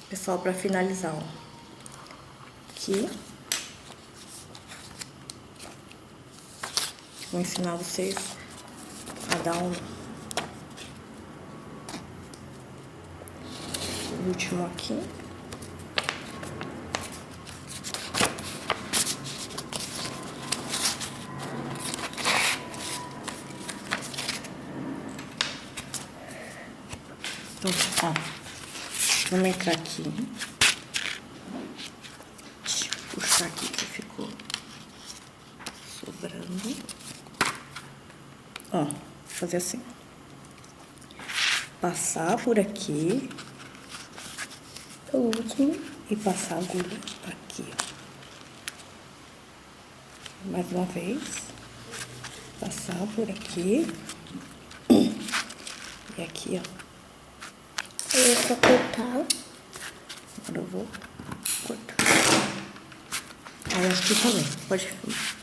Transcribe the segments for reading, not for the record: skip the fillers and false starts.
Pessoal, pra finalizar, ó. Aqui. Vou ensinar vocês a dar um... O último aqui. Então, ó, vamos entrar aqui. Deixa eu puxar aqui que ficou sobrando. Ó, fazer assim. Passar por aqui. O último. E passar a agulha aqui, ó. Mais uma vez. Passar por aqui. E aqui, ó. Eu vou cortar. Agora eu vou cortar. Aí aqui também, pode filmar.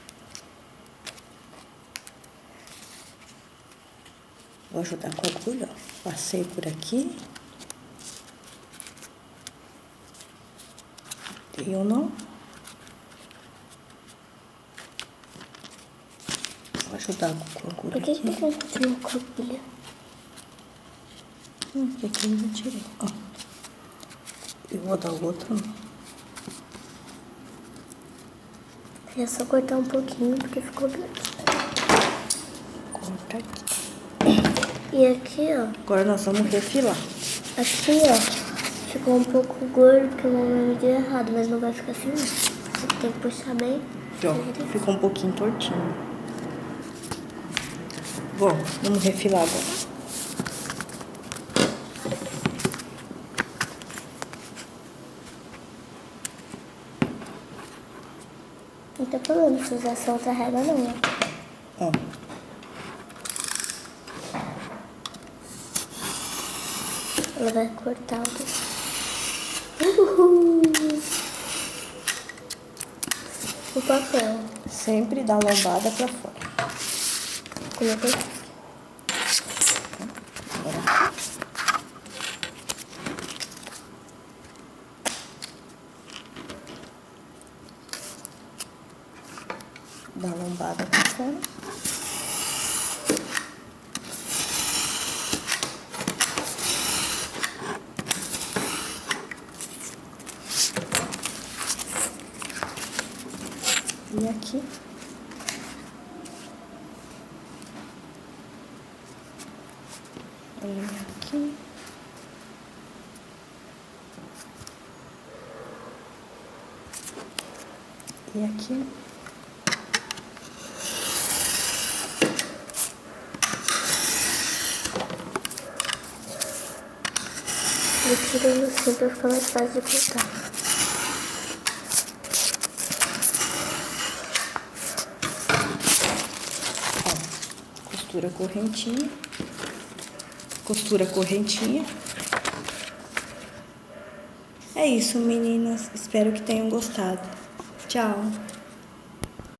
Vou ajudar com a agulha, ó. Passei por aqui. Dei ou não? Vou ajudar com a agulha. Por que você continua com a agulha? Porque aqui eu já tirei, ó. Eu vou dar o outro. É só cortar um pouquinho, porque ficou grande. Corta aqui. E aqui, ó. Agora nós vamos refilar. Aqui, ó. Ficou um pouco gordo, porque o mamãe me deu errado, mas não vai ficar assim, não. Você tem que puxar bem. Aqui, ó. Ficou um pouquinho tortinho. Bom, vamos refilar agora. Não tem problema se usar essa outra régua, não, né? Ó. Ela vai cortar o... o papel. Sempre dá lombada pra fora. Coloca aqui. Agora. Dá lombada pra fora. E aqui. Olha aqui. E aqui. Vou tirando assim pra ficar mais fácil de cortar. Costura correntinha. Costura correntinha. É isso, meninas. Espero que tenham gostado. Tchau!